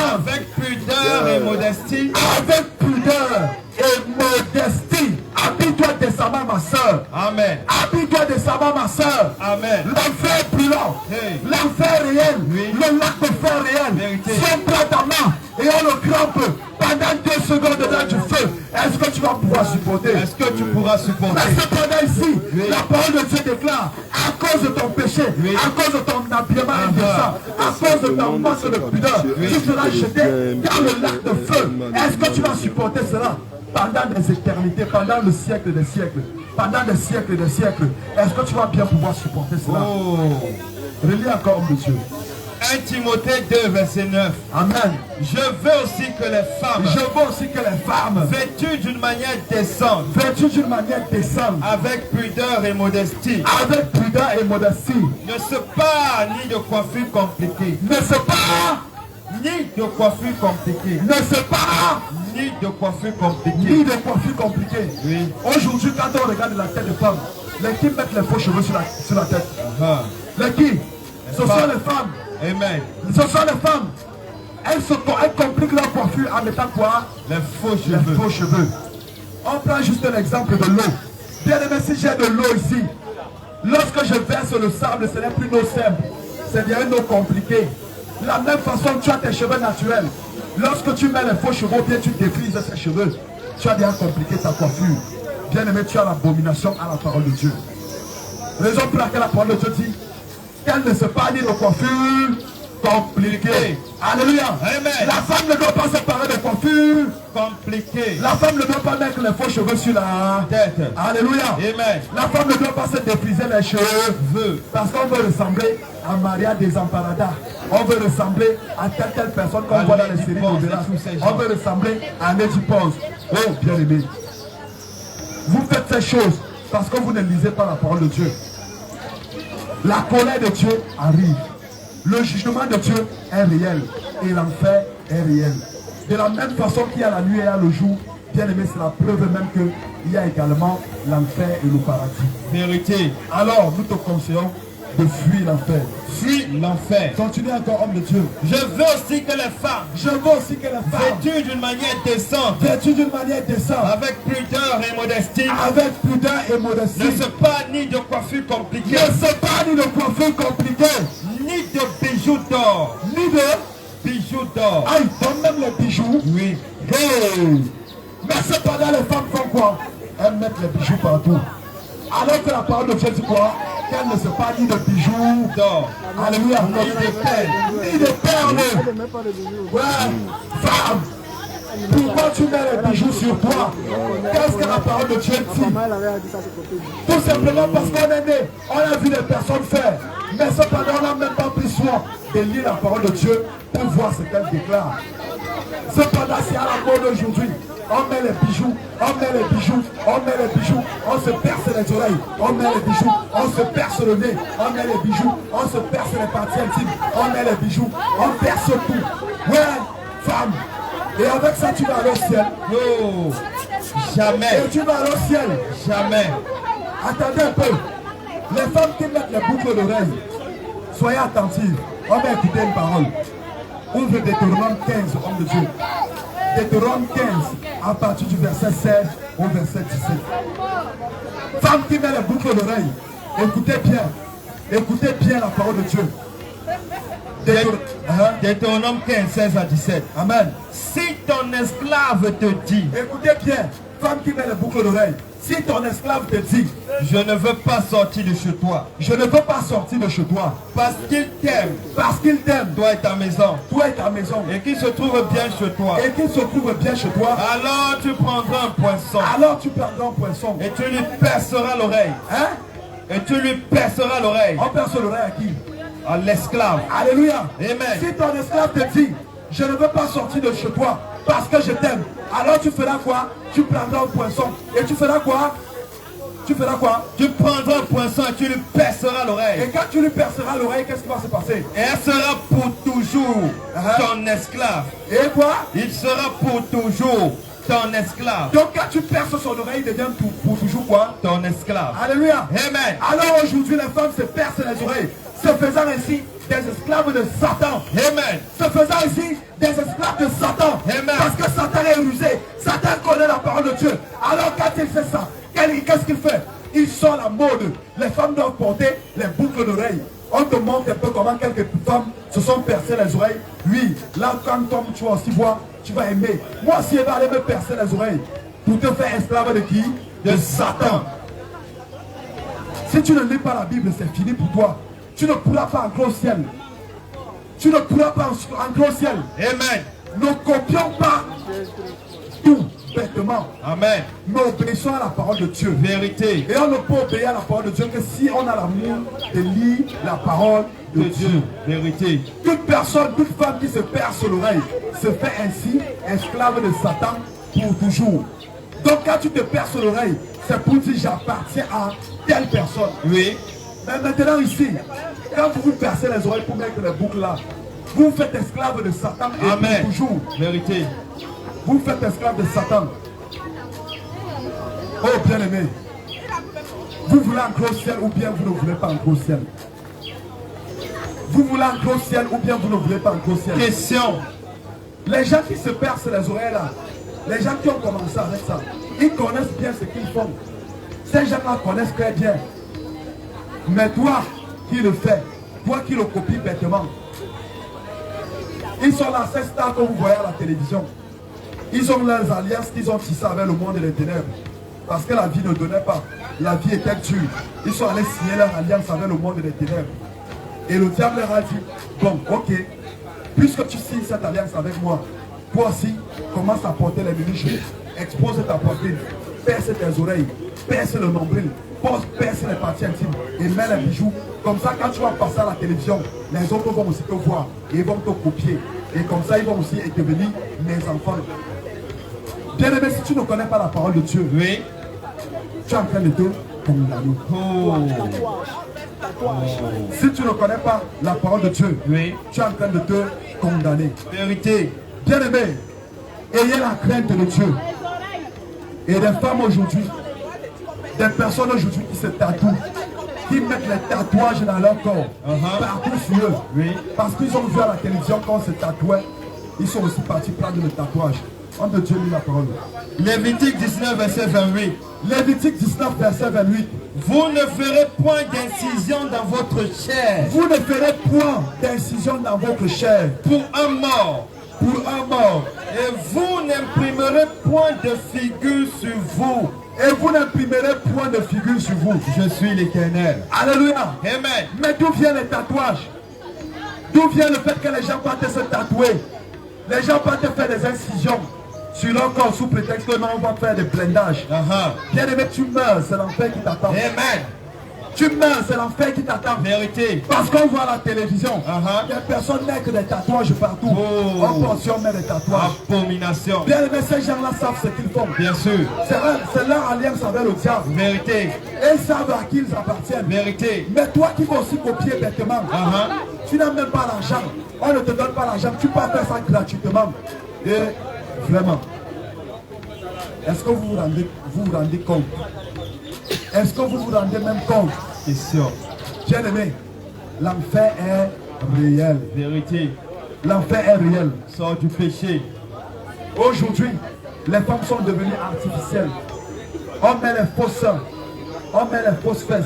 avec pudeur et modestie. Habille-toi décemment, ma soeur. Amen. Habille-toi décemment, ma soeur. Amen. L'enfer est plus là. L'enfer réel. Le lac de fer réel. Vérité. Si on prend ta main et on le crampe pendant 2 secondes dans du feu, est-ce que tu vas pouvoir supporter? supporter. Mais cependant ici, la parole de Dieu déclare, à cause de ton péché, à cause de ton habillement indécent, à cause de ton manque de pudeur, tu seras jeté dans le lac de feu. Est-ce que tu vas supporter cela pendant des éternités, pendant le siècle des siècles, pendant des siècles des siècles? Est-ce que tu vas bien pouvoir supporter cela? Relis encore, homme de Dieu. 1 Timothée 2, verset 9. Amen. Je veux aussi que les femmes, vêtues d'une manière décente, avec pudeur et modestie, ne se parent ni de coiffure compliquée, ni de coiffure compliquée, ni de coiffure compliquée. Oui. Aujourd'hui, quand on regarde la tête des femmes, les qui mettent les faux cheveux sur la tête, les qui, ce sont les femmes. Amen. Ce sont les femmes. Elles compliquent leur coiffure en mettant quoi? Les faux cheveux. On prend juste un exemple de l'eau. Bien aimé, si j'ai de l'eau ici, lorsque je verse le sable, ce n'est plus une eau simple. C'est bien une eau compliquée. De la même façon, tu as tes cheveux naturels. Lorsque tu mets les faux cheveux, bien tu défrises ces cheveux. Tu as bien compliqué ta coiffure. Bien aimé, tu as l'abomination à la parole de Dieu. Raison pour laquelle la parole de Dieu dit qu'elle ne se parle ni de coiffure compliquée. Alléluia. Amen. La femme ne doit pas se parler de coiffure compliquée. La femme ne doit pas mettre les faux cheveux sur la tête. Alléluia. Amen. La femme ne doit pas se défriser les cheveux parce qu'on veut ressembler à Maria Desamparada. On veut ressembler à telle personne qu'on voit dans les séries d'au-delà. On veut ressembler à Lady Pons. Oh, bien aimé. Vous faites ces choses parce que vous ne lisez pas la parole de Dieu. La colère de Dieu arrive. Le jugement de Dieu est réel. Et l'enfer est réel. De la même façon qu'il y a la nuit et il y a le jour, bien aimé, c'est la preuve même qu'il y a également l'enfer et le paradis. Vérité. Alors, nous te conseillons de fuir l'enfer. Fuis l'enfer. Continue encore, homme de Dieu. Je veux aussi que les femmes, vêtues d'une manière décente, avec pudeur et modestie, ne se parent ni de coiffure compliquée, ni de bijoux d'or, Ah, ils donnent même les bijoux. Oui. Hey. Mais cependant, les femmes font quoi? Elles mettent les bijoux partout. Alors que la parole de Dieu dit quoi? Qu'elles ne se parlent ni de bijoux d'or. Alléluia. Ni de perles. Ouais. Femme. Pourquoi tu mets les bijoux sur toi? Qu'est-ce que la parole de Dieu dit? Tout simplement parce qu'on est né, on a vu les personnes faire. Mais cependant, on n'a même pas pris soin de lire la parole de Dieu pour voir ce qu'elle déclare. Cependant, c'est à la mode aujourd'hui. On met les bijoux, on se perce les oreilles, on met les bijoux, on se perce le nez, on met les bijoux, on se perce les parties intimes, on met les bijoux, on perce tout. Ouais, femme. Et avec ça, tu vas aller au ciel. Non, jamais. Et tu vas aller au ciel. Jamais. Attendez un peu. Les femmes qui mettent les boucles d'oreilles, soyez attentifs. On va écouter une parole. Ouvre Deutéronome 15, homme de Dieu. Deutéronome 15, à partir du verset 16 au verset 17. Femmes qui mettent les boucles d'oreilles, écoutez bien la parole de Dieu. Deutéronome 15, 16 à 17. Amen. Si ton esclave te dit, écoutez bien, femme qui met les boucles d'oreilles, si ton esclave te dit, je ne veux pas sortir de chez toi, je ne veux pas sortir de chez toi, parce qu'il t'aime, toi et ta maison, et qu'il se trouve bien chez toi, alors tu prendras un poinçon, et tu lui perceras l'oreille. Hein? Et tu lui perceras l'oreille. On perce l'oreille à qui? À l'esclave. Alléluia. Amen. Si ton esclave te dit, je ne veux pas sortir de chez toi parce que je t'aime, alors tu feras quoi? Tu prendras un poinçon. Et tu feras quoi? Tu prendras un poinçon et tu lui perceras l'oreille. Et quand tu lui perceras l'oreille, qu'est-ce qui va se passer? Et elle sera pour toujours ton esclave. Et quoi? Il sera pour toujours ton esclave. Donc quand tu perces son oreille, il devient pour toujours quoi? Ton esclave. Alléluia. Amen. Alors aujourd'hui, les femmes se percent les oreilles, se faisant ainsi des esclaves de Satan. Amen. Se faisant ici des esclaves de Satan. Amen. Parce que Satan est rusé. Satan connaît la parole de Dieu. Alors quand il fait ça, qu'est-ce qu'il fait? Il sort la mode. Les femmes doivent porter les boucles d'oreilles. On te montre un peu comment quelques femmes se sont percées les oreilles. Oui, là quand tu vas aussi voir, tu vas aimer. Moi aussi, je vais aller me percer les oreilles. Pour te faire esclave de qui? de Satan. Si tu ne lis pas la Bible, c'est fini pour toi. Tu ne pourras pas entrer au ciel. Tu ne pourras pas entrer au ciel. Amen. Ne copions pas tout bêtement. Amen. Mais obéissons à la parole de Dieu. Vérité. Et on ne peut obéir à la parole de Dieu que si on a l'amour de lire la parole de Dieu. Vérité. Toute personne, toute femme qui se perce l'oreille se fait ainsi esclave de Satan pour toujours. Donc quand tu te perces l'oreille, c'est pour dire j'appartiens à telle personne. Oui. Mais maintenant ici, quand vous vous percez les oreilles pour mettre les boucles là, vous vous faites esclave de Satan et Amen. pour toujours. Vérité. Vous vous faites esclave de Satan. Oh bien-aimé, vous voulez entrer au ciel ou bien vous ne voulez pas entrer au ciel? Vous voulez entrer au ciel ou bien vous ne voulez pas entrer au ciel? Question. Les gens qui se percent les oreilles là, les gens qui ont commencé avec ça, ils connaissent bien ce qu'ils font. Ces gens-là connaissent très bien. Mais toi qui le fais, toi qui le copies bêtement, ils sont là, ces stars que vous voyez à la télévision. Ils ont leurs alliances qu'ils ont tissées avec le monde des ténèbres. Parce que la vie ne donnait pas. La vie était dure. Ils sont allés signer leur alliance avec le monde des ténèbres. Et le diable leur a dit, bon, ok, puisque tu signes cette alliance avec moi, toi aussi, commence à porter les mini-jeux, expose ta poitrine, perce tes oreilles, perce le nombril, perce les parties intimes et mets les bijoux. Comme ça, quand tu vas passer à la télévision, les autres vont aussi te voir et ils vont te copier. Et comme ça, ils vont aussi devenir mes enfants. Bien aimé, si tu ne connais pas la parole de Dieu, oui, tu es en train de te condamner. Si tu ne connais pas la parole de Dieu, oui, tu es en train de te condamner. vérité. Bien aimé, ayez la crainte de Dieu. Et des femmes aujourd'hui, des personnes aujourd'hui qui se tatouent, qui mettent les tatouages dans leur corps, partout sur eux. Oui. Parce qu'ils ont vu à la télévision quand on se tatouait, ils sont aussi partis prendre le tatouage. On de Dieu lit la parole. Lévitique 19, verset 28. Lévitique 19, verset 28. Vous ne ferez point d'incision dans votre chair. Vous ne ferez point d'incision dans votre chair Pour un mort. pour un mort. Et vous n'imprimerez point de figure sur vous. Et vous n'imprimerez point de figure sur vous. Je suis l'Éternel. Alléluia. Amen. Mais d'où viennent les tatouages? D'où vient le fait que les gens partent se tatouer? Les gens partent faire des incisions sur leur corps sous prétexte que non, on va faire des blindages. Bien aimé, tu meurs, c'est l'enfer qui t'attend. Amen. Tu meurs, c'est l'enfer qui t'attend. Vérité. Parce qu'on voit à la télévision, il y a personne n'est que des tatouages partout. En portion, met des tatouages. Abomination. Bien aimé, ces gens-là savent ce qu'ils font. Bien sûr. C'est leur alliance avec le diable. Vérité. Et ils savent à qui ils appartiennent. Vérité. Mais toi qui vas aussi copier bêtement, tu n'as même pas l'argent. On ne te donne pas l'argent. Tu peux faire ça gratuitement. Et vraiment, est-ce que vous vous rendez compte? Est-ce que vous vous rendez même compte? Question. Bien aimé, l'enfer est réel. Vérité. L'enfer est réel. Sors du péché. Aujourd'hui, les femmes sont devenues artificielles. On met les faux seins, on met les fausses fesses,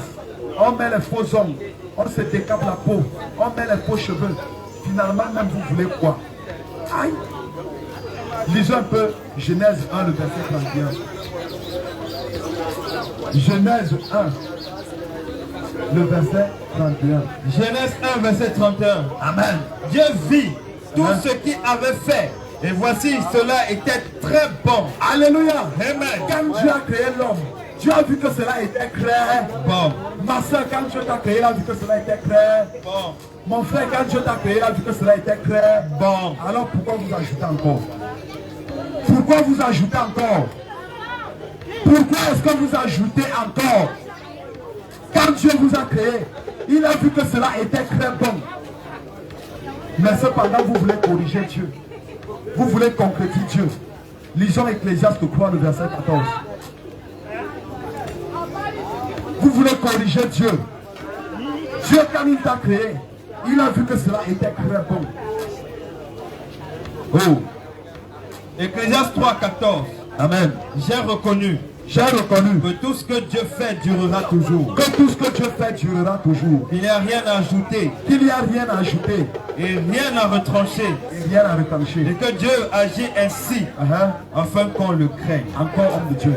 on met les faux ongles, on se décape la peau, on met les faux cheveux. Finalement, même vous voulez quoi? Aïe! Lisons un peu Genèse 1, le verset 31. Genèse 1, le verset 31. Genèse 1, verset 31. Amen. Dieu vit tout ce qu'il avait fait. Et voici, cela était très bon. Alléluia. Amen. Quand Dieu a créé l'homme, Dieu a vu que cela était clair. Bon. Ma soeur, quand Dieu t'a créé, il a vu que cela était clair. Bon. Mon frère, quand Dieu t'a créé, il a vu que cela était clair. Bon. Alors pourquoi vous ajoutez encore? Pourquoi vous ajoutez encore? Pourquoi est-ce que vous ajoutez encore? Quand Dieu vous a créé, il a vu que cela était très bon. Mais cependant, vous voulez corriger Dieu. Vous voulez concrétiser Dieu. Lisons Ecclésiaste 3, le verset 14. Vous voulez corriger Dieu. Dieu, quand il t'a créé, il a vu que cela était très bon. Oh. Ecclésiaste 3, 14. Amen. J'ai reconnu que tout ce que Dieu fait durera toujours. Que tout ce que Dieu fait durera toujours. Il n'y a rien à ajouter. Qu'il n'y a rien à ajouter. Et rien à retrancher. Et rien à retrancher. Et que Dieu agit ainsi afin qu'on le craigne. Encore homme de Dieu.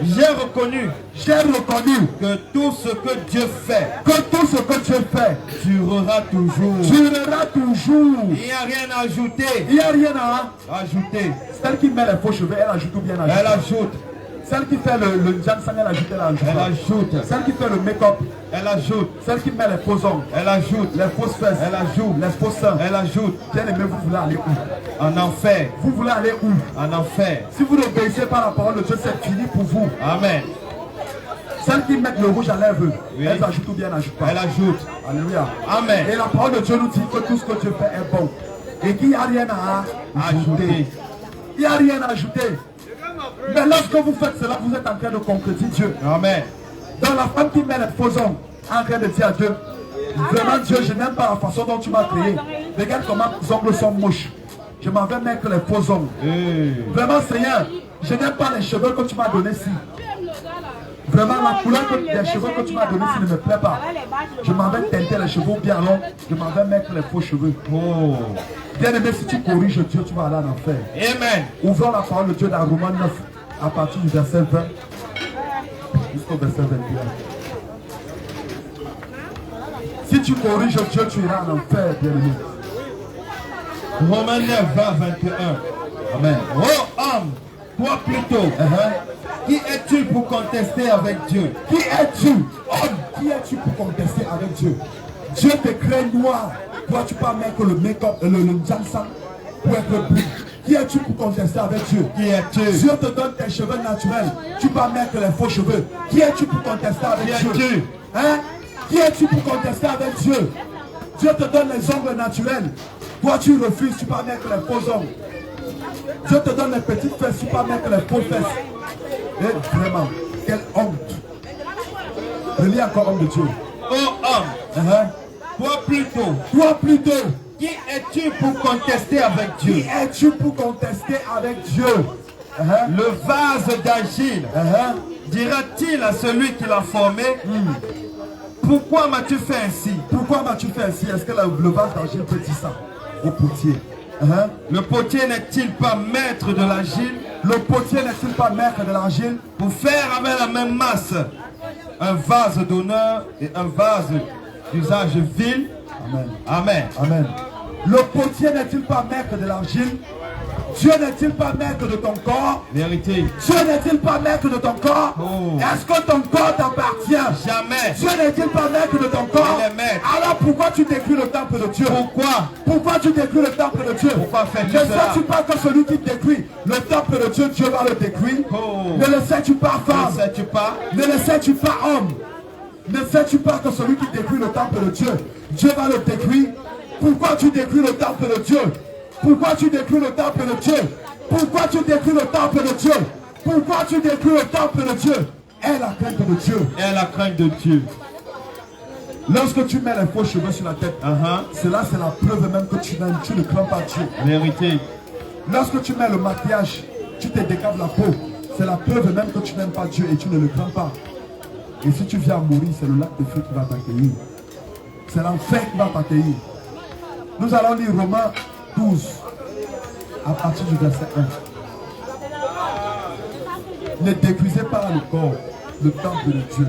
J'ai reconnu que tout ce que Dieu fait durera toujours. Il n'y a rien à ajouter. Il n'y a rien à ajouter. Celle qui met les faux cheveux, elle ajoute ou bien elle ajoute? Elle ajoute. Celle qui fait le Jansang, elle ajoute, elle ajoute. Elle ajoute. Celle qui fait le make-up, elle ajoute. Celle qui met les faux ongles, elle ajoute. Les fausses fesses, elle ajoute. Les faux seins, elle ajoute. Bien aimé, vous voulez aller où? En enfer. Vous voulez aller où? En enfer. Si vous n'obéissez pas à la parole de Dieu, c'est fini pour vous. Amen. Celles qui mettent le rouge à lèvres, oui. Elles ajoutent ou bien elles n'ajoutent pas? Elle ajoute. Alléluia. Amen. Et la parole de Dieu nous dit que tout ce que Dieu fait est bon. Et qu'il n'y a rien à ajouter. Il n'y a rien à ajouter. Mais lorsque vous faites cela, vous êtes en train de concrétiser Dieu. Amen. Dans la femme qui met les faux ongles, en train de dire à Dieu, vraiment Dieu, je n'aime pas la façon dont tu m'as créé. Regarde comment les ongles sont moches. Je m'en vais mettre les faux ongles. Vraiment Seigneur, je n'aime pas les cheveux que tu m'as donnés ici. Vraiment la couleur des cheveux que tu m'as donné ici ne me plaît pas. Je m'en vais teinter les cheveux bien longs. Je m'en vais mettre les faux cheveux. Bien aimé, si tu corriges Dieu, tu vas aller en enfer. Amen. Ouvrons la parole de Dieu dans Romains 9 à partir du verset 20 jusqu'au verset 21. Si tu corriges Dieu, tu iras en enfer, bien aimé. Romains 9, 20, 21. Amen. Oh homme, toi plutôt, qui es-tu pour contester avec Dieu? Qui es-tu? Homme, qui es-tu pour contester avec Dieu? Dieu te crée noir. Toi, tu peux mettre le make-up, le Jansang pour être bleu. Qui es-tu pour contester avec Dieu? Qui es-tu? Dieu te donne tes cheveux naturels. Tu peux mettre les faux cheveux. Qui es-tu pour contester avec Dieu? Hein? Qui es-tu pour contester avec Dieu? Dieu te donne les ongles naturels. Toi, tu refuses, tu peux mettre les faux ongles. Dieu te donne les petites fesses, tu peux mettre les fausses fesses. Et vraiment, quelle honte. Relis encore homme de Dieu. Oh homme, toi plutôt, qui es-tu pour contester avec Dieu? Qui es-tu pour contester avec Dieu? Le vase d'argile dira-t-il à celui qui l'a formé, pourquoi m'as-tu fait ainsi? Pourquoi m'as-tu fait ainsi? Est-ce que le vase d'argile peut dire ça au potier? Le potier n'est-il pas maître de l'argile? Le potier n'est-il pas maître de l'argile? Pour faire avec la même masse un vase d'honneur et un vase d'usage vil. Amen. Amen. Amen. Le potier n'est-il pas maître de l'argile? Dieu n'est-il pas maître de ton corps? Vérité. Dieu n'est-il pas maître de ton corps? Est-ce que ton corps t'appartient? Jamais. Dieu n'est-il pas maître de ton corps? Il est maître. Alors pourquoi tu détruis le temple de Dieu? Pourquoi tu détruis le temple de Dieu? Pourquoi fais-tu cela? Ne sais-tu pas que celui qui détruit le temple de Dieu, Dieu va le détruire? Ne le sais-tu pas, femme? Ne le sais-tu pas? Ne le sais-tu pas, homme? Ne sais-tu pas que celui qui détruit le temple de Dieu, Dieu va le détruire? Pourquoi tu détruis le temple de Dieu? Pourquoi tu détruis le temple de Dieu? Pourquoi tu détruis le temple de Dieu? Pourquoi tu détruis le temple de Dieu? Aie la crainte de Dieu. Aie la crainte de Dieu. Lorsque tu mets les faux cheveux sur la tête, cela c'est la preuve même que tu ne crains pas Dieu. Vérité. Lorsque tu mets le maquillage, tu te décaves la peau. C'est la preuve même que tu n'aimes pas Dieu et tu ne le crains pas. Et si tu viens à mourir, c'est le lac de feu qui va t'accueillir. C'est l'enfer qui va t'accueillir. Nous allons lire Romains 12 à partir du verset 1. Ne détruisez pas le corps, le temple de Dieu.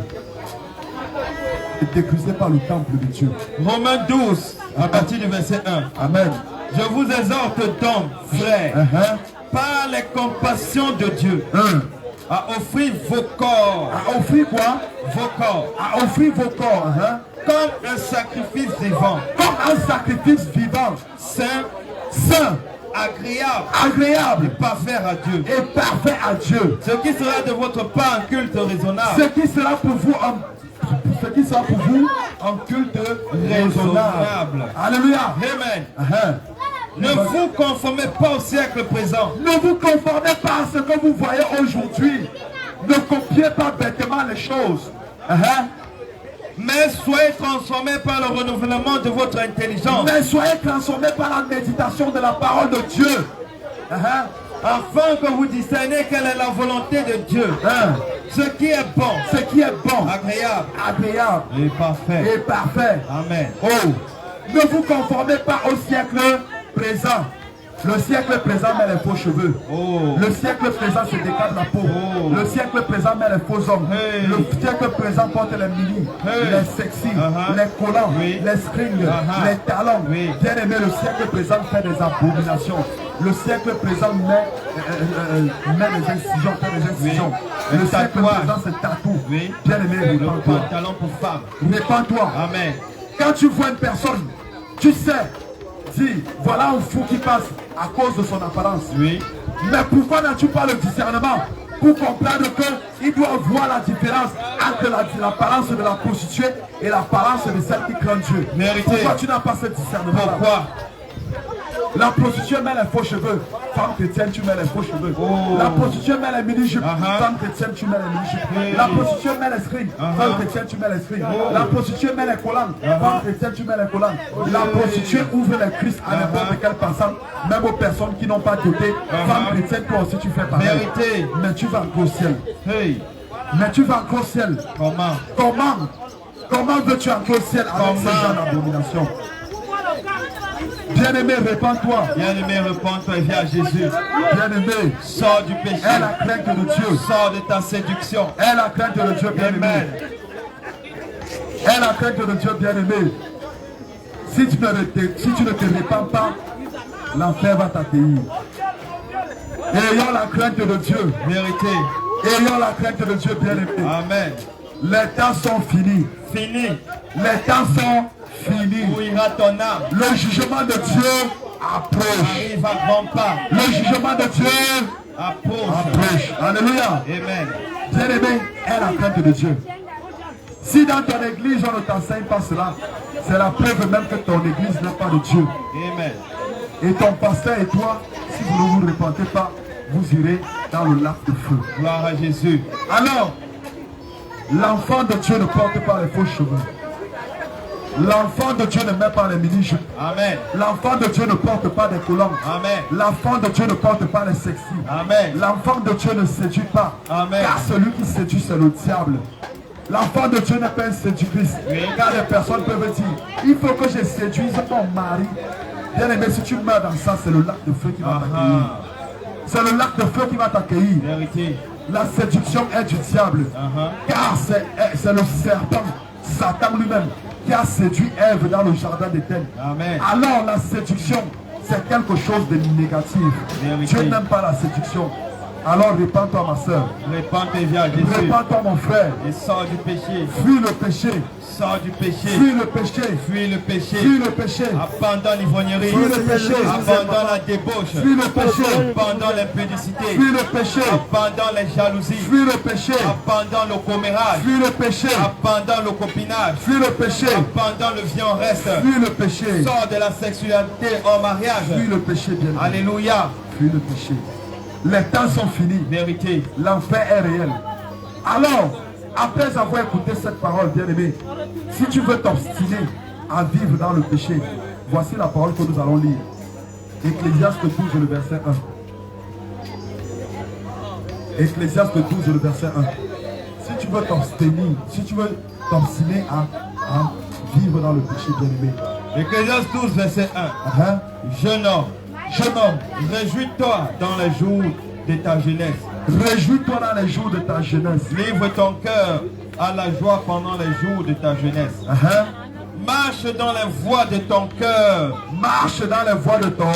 Ne détruisez pas le temple de Dieu. Romains 12 à partir du verset 1. Amen. Je vous exhorte donc, frères, par les compassions de Dieu, à offrir vos corps. À offrir quoi? Vos corps. À offrir vos corps. Comme un sacrifice vivant. Comme un sacrifice vivant. Saint. Agréable. Et parfait à Dieu. Et parfait à Dieu. Ce qui sera de votre part un culte raisonnable. Ce qui sera pour vous un culte raisonnable. Alléluia. Amen. Ne vous conformez pas au siècle présent. Ne vous conformez pas à ce que vous voyez aujourd'hui. Ne copiez pas bêtement les choses. Mais soyez transformés par le renouvellement de votre intelligence. Mais soyez transformés par la méditation de la parole de Dieu. Afin que vous discerniez quelle est la volonté de Dieu. Ce qui est bon. Ce qui est bon. Agréable. Et parfait. Et parfait. Amen. Ne vous conformez pas au siècle présent. Le siècle présent met les faux cheveux. Oh. Le siècle présent se décale la peau. Oh. Le siècle présent met les faux hommes. Hey. Le siècle présent porte les mini, Hey. les sexy, les collants, Oui. les strings, les talons. Oui. Bien aimé, le siècle présent fait des abominations. Le siècle présent met des incisions, fait des incisions. Oui. Le Un siècle tatouage. présent se tatoue. Oui. Bien aimé, Le répands-toi. pantalon pour femme. Répands-toi. Amen. Quand tu vois une personne, tu sais, dis, voilà un fou qui passe à cause de son apparence. Oui. Mais pourquoi n'as-tu pas le discernement pour comprendre qu'il doit voir la différence entre l'apparence de la prostituée et l'apparence de celle qui craint Dieu? Vérité. Pourquoi tu n'as pas ce discernement? Pourquoi? La prostituée met les faux cheveux. Femme chrétienne, tu mets les faux cheveux. Oh. La prostituée met les mini-jupes. Uh-huh. Femme chrétienne, tu mets les mini-jupes. Hey. La prostituée met les strings. Uh-huh. Femme chrétienne, tu mets les strings. Oh. La prostituée met les collants. Femme chrétienne, tu mets les collants. La prostituée ouvre les cuisses à n'importe quel passant, même aux personnes qui n'ont pas doté. Femme chrétienne, toi aussi, tu fais pareil. Vérité. Mais tu vas encore au ciel. Hey. Mais tu vas encore au ciel. Comment? Comment veux-tu entrer au ciel avec ce genre d'abomination? Bien-aimé, répands-toi. Bien-aimé, repens-toi et viens à Jésus. Bien-aimé, Sors du péché. aie la crainte de Dieu. Sors de ta séduction. Aie la crainte de Dieu, bien-aimé. Amen. Aie la crainte de Dieu, bien-aimé. Si tu ne te répands pas, l'enfer va t'atteindre. Ayons la crainte de Dieu. Vérité. Ayons la crainte de Dieu, bien-aimé. Amen. Les temps sont finis. Fini. Les temps sont finis. Où ira ton âme? Le jugement de Dieu approche. Arrive à grands pas. Le jugement de Dieu Approche. approche. Alléluia. Amen. Bien-aimé, aie la crainte de Dieu. Si dans ton église on ne t'enseigne pas cela, c'est la preuve même que ton église n'a pas de Dieu. Amen. Et ton pasteur et toi, si vous ne vous repentez pas, vous irez dans le lac de feu. Gloire à Jésus. Alors, l'enfant de Dieu ne porte pas les faux cheveux. L'enfant de Dieu ne met pas les mini-jupes. Amen. L'enfant de Dieu ne porte pas des collants. Amen. L'enfant de Dieu ne porte pas les sexy. Amen. L'enfant de Dieu ne séduit pas. Amen. Car celui qui séduit, c'est le diable. L'enfant de Dieu n'est pas un séductrice. Oui. Car les personnes peuvent dire, il faut que je séduise mon mari. Bien aimé, si tu meurs dans ça, c'est le lac de feu qui va t'accueillir. C'est le lac de feu qui va t'accueillir. Vérité. La séduction est du diable. Car c'est le serpent, Satan lui-même, qui a séduit Ève dans le jardin d'Éden. Amen. Alors la séduction, c'est quelque chose de négatif. Vérité. Dieu n'aime pas la séduction. Alors répands-toi ma soeur. Répands-toi et viens à Jésus. Répands-toi mon frère. Et sors du péché. Fuis le péché. Sors du péché. Fuis le péché. Fuis le péché. Fuis le péché. Abandonne l'ivrognerie. Fuis le péché. Abandonne la débauche. Fuis le péché. Abandonne l'impudicité. Fuis le péché. Abandonne les jalousies. Fuis le péché. Abandonne le commérage. Fuis le péché. Abandonne le copinage. Fuis le péché. Abandonne le vieux en reste. Fuis le péché. Sors de la sexualité en mariage. Fuis le péché, bien aimé. Alléluia. Fuis le péché. Les temps sont finis. Vérité. L'enfer est réel. Alors, après avoir écouté cette parole, bien-aimé, si tu veux t'obstiner à vivre dans le péché, voici la parole que nous allons lire. Ecclésiaste 12, le verset 1. Ecclésiaste 12, le verset 1. Si tu veux t'obstiner, si tu veux t'obstiner à vivre dans le péché, bien-aimé. Ecclésiaste 12, verset 1. Jeune homme, réjouis-toi dans les jours de ta jeunesse. Réjouis-toi dans les jours de ta jeunesse. Livre ton cœur à la joie pendant les jours de ta jeunesse. Marche dans les voies de ton cœur. Marche dans les voies de ton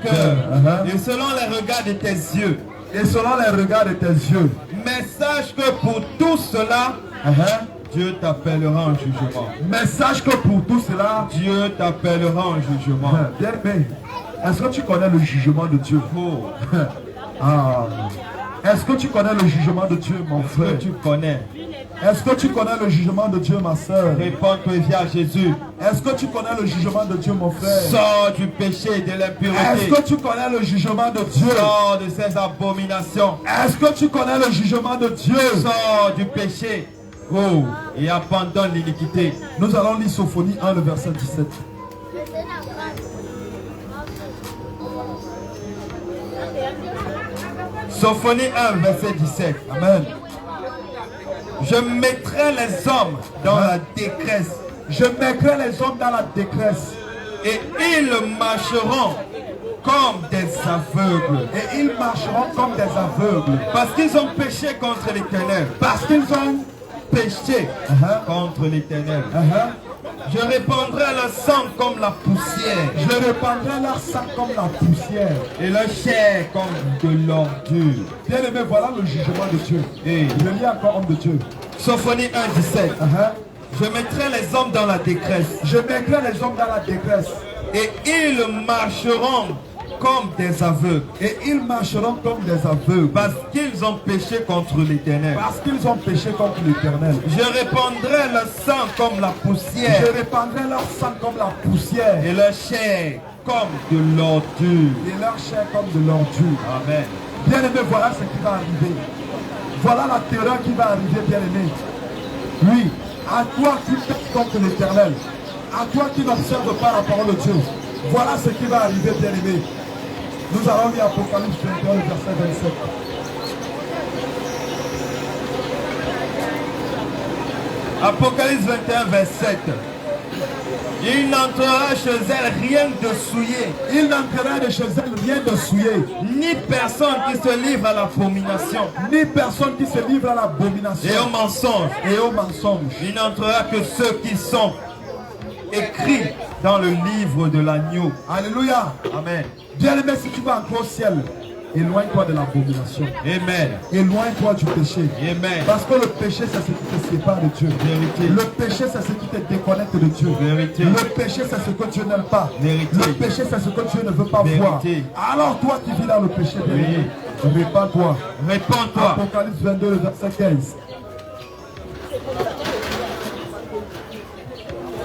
cœur. Et selon les regards de tes yeux. Et selon les regards de tes yeux. Mais sache que pour tout cela, Dieu t'appellera en jugement. Mais sache que pour tout cela, Dieu t'appellera en jugement. Bien aimé, est-ce que tu connais le jugement de Dieu? Est-ce que tu connais le jugement de Dieu, mon frère? Est-ce que tu connais? Est-ce que tu connais le jugement de Dieu, ma soeur? Réponds-toi et viens à Jésus. Est-ce que tu connais le jugement de Dieu, mon frère? Sors du péché et de l'impureté. Est-ce que tu connais le jugement de Dieu? Sors de ces abominations. Est-ce que tu connais le jugement de Dieu? Sors du péché. Et abandonne l'iniquité. Nous allons lire Sophonie 1, le verset 17. Sophonie 1, verset 17. Amen. Je mettrai les hommes dans la détresse. Je mettrai les hommes dans la détresse. Et ils marcheront comme des aveugles. Et ils marcheront comme des aveugles. Parce qu'ils ont péché contre l'Éternel. Parce qu'ils ont péché contre l'Éternel. Je répandrai leur sang comme la poussière. Je répandrai leur sang comme la poussière. Et leur chair comme de l'ordure. Bien aimé, voilà le jugement de Dieu. Et je lis encore homme de Dieu. Sophonie 1,17. Je mettrai les hommes dans la détresse. Je mettrai les hommes dans la détresse. Et ils marcheront comme des aveugles. Et ils marcheront comme des aveugles. Parce qu'ils ont péché contre l'Éternel. Parce qu'ils ont péché contre l'Éternel. Je répandrai leur sang comme la poussière. Je répandrai leur sang comme la poussière. Et leur chair comme de l'ordure. Et leur chair comme de l'ordure. Amen. Bien aimé, voilà ce qui va arriver. Voilà la terreur qui va arriver, bien aimé. Oui, à toi qui pèches contre l'Éternel. À toi qui n'observe pas la parole de Dieu. Voilà ce qui va arriver, bien aimé. Nous allons lire Apocalypse 21, verset 27. Apocalypse 21, 27. Il n'entrera chez elle rien de souillé. Il n'entrera chez elle rien de souillé. Ni personne qui se livre à l'abomination. Ni personne qui se livre à l'abomination. Et au mensonge. Et au mensonge. Il n'entrera que ceux qui sont écrits dans le livre de l'agneau. Alléluia. Amen. Bien aimé, si tu vas entrer au ciel, éloigne-toi de l'abomination. Amen. Éloigne-toi du péché. Amen. Parce que le péché, c'est ce qui te sépare de Dieu. Vérité. Le péché, c'est ce qui te déconnecte de Dieu. Vérité. Le péché, c'est ce que Dieu n'aime pas. Vérité. Le péché, c'est ce que Dieu ne veut pas Vérité. voir. Alors toi qui vis dans le péché, répands-toi. Répands-toi. Apocalypse 22, verset 15.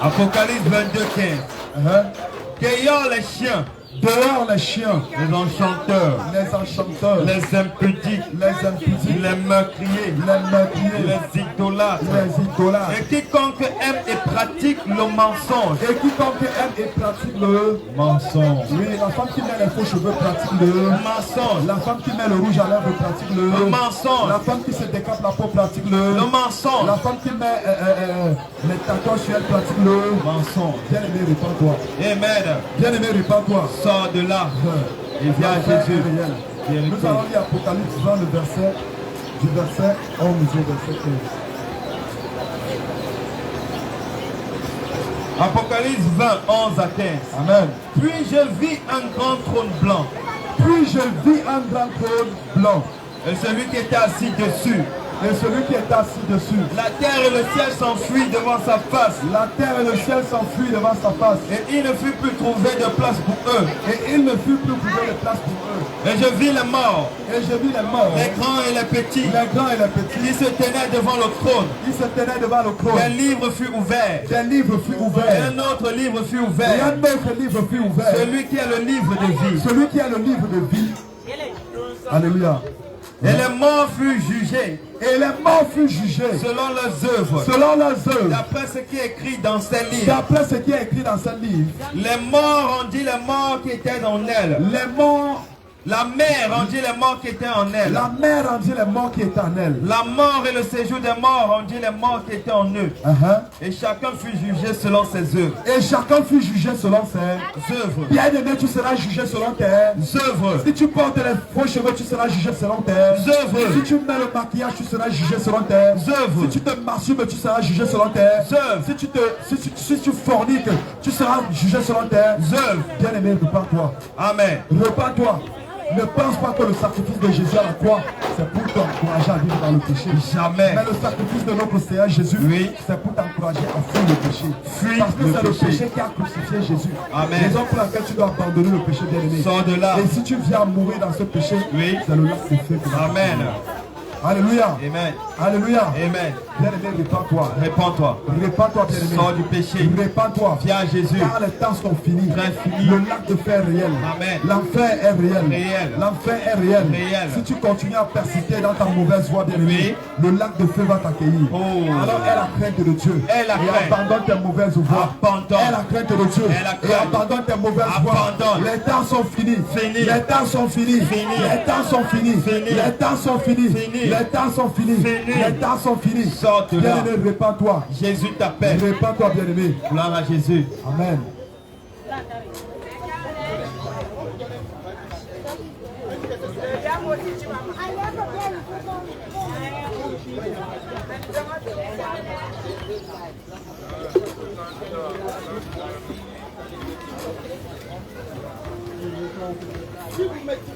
Apocalypse 22, 15. Qu'ayant les chiens. Dehors les chiens, les enchanteurs, les impudiques, les meurtriers, les idolâtres, et quiconque aime et pratique le mensonge. Et quiconque aime et pratique le mensonge. Oui, la femme qui met les faux cheveux pratique le mensonge. La femme qui met le rouge à lèvres pratique le mensonge. La femme qui se décape la peau pratique le mensonge. La femme qui met les tatouages sur elle pratique le mensonge. Bien aimé, répands-toi. Amen. Bien aimé, répands-toi. Sors de là et viens à Jésus. Nous allons lire Apocalypse 20, le verset, du verset 11 au verset 15. Apocalypse 20, 11 à 15. Amen. Puis je vis un grand trône blanc. Puis je vis un grand trône blanc. Et celui qui était assis dessus. Et celui qui est assis dessus. La terre et le ciel s'enfuient devant sa face. La terre et le ciel s'enfuient devant sa face. Et il ne fut plus trouvé de place pour eux. Et il ne fut plus trouvé de place pour eux. Et je vis les morts. Et je vis les morts. Les grands et les petits. Les grands et les petits. Ils se tenaient devant le trône. Ils se tenaient devant le trône. Un livre fut ouvert. Un livre fut ouvert. Et un autre livre fut ouvert. Et un autre livre fut ouvert. Celui qui a le livre de vie. Celui qui a le livre de vie. Alléluia. Et les morts furent jugés. Et les morts furent jugés. Selon leurs œuvres. Selon leurs œuvres. D'après ce qui est écrit dans ces livres. D'après ce qui est écrit dans ces livres. Les morts rendit les morts qui étaient en elle. Les morts. La mer rendit les morts qui étaient en elle. La mer rendit les morts qui étaient en elle. La mort et le séjour des morts rendit les morts qui étaient en eux. Et chacun fut jugé selon ses œuvres. Et chacun fut jugé selon ses œuvres. Bien aimé, tu seras jugé selon tes œuvres. Si tu portes les faux cheveux, tu seras jugé selon tes œuvres. Si tu mets le maquillage, tu seras jugé selon tes œuvres. Si tu te masturbes, tu seras jugé selon tes œuvres. Si tu forniques, tu seras jugé selon tes œuvres. Bien aimé, repens-toi. Amen. Repens-toi. Ne pense pas que le sacrifice de Jésus à la croix, c'est pour t'encourager à vivre dans le péché. Jamais. Mais le sacrifice de notre Seigneur Jésus, c'est pour t'encourager à fuir le péché. Parce que c'est le péché qui a crucifié Jésus. Amen. Raison pour laquelle tu dois abandonner le péché, bien-aimé. Sors de là. Et si tu viens mourir dans ce péché, c'est le lac de feu. Amen. Alléluia. Amen. Alléluia. Amen. Bien-aimé, répands-toi. Répands-toi. Répands-toi, bien-aimé. Sors du péché. Répands-toi. Viens à Jésus. Car les temps sont finis. Fini. Le lac de feu est réel. Amen. L'enfer est réel. Réel. L'enfer est réel. Réel. Si tu continues à persister dans ta mauvaise voie, bien-aimé, le lac de feu va t'accueillir. Alors aie la crainte de Dieu. Aie la crainte. Et abandonne tes mauvaises voies. Abandonne. Aie la crainte de Dieu. Aie la crainte. Et abandonne tes mauvaises voies. Abandonne. Les temps sont finis. Fini. Les temps sont finis. Fini. Les temps sont finis. Fini. Les temps sont finis. Fini. Les temps sont finis. Fini. Les temps sont finis. Sors de là. Bien-aimé, répands-toi. Jésus t'appelle. Répands-toi, bien-aimé. Gloire à Jésus. Amen. Si vous mettez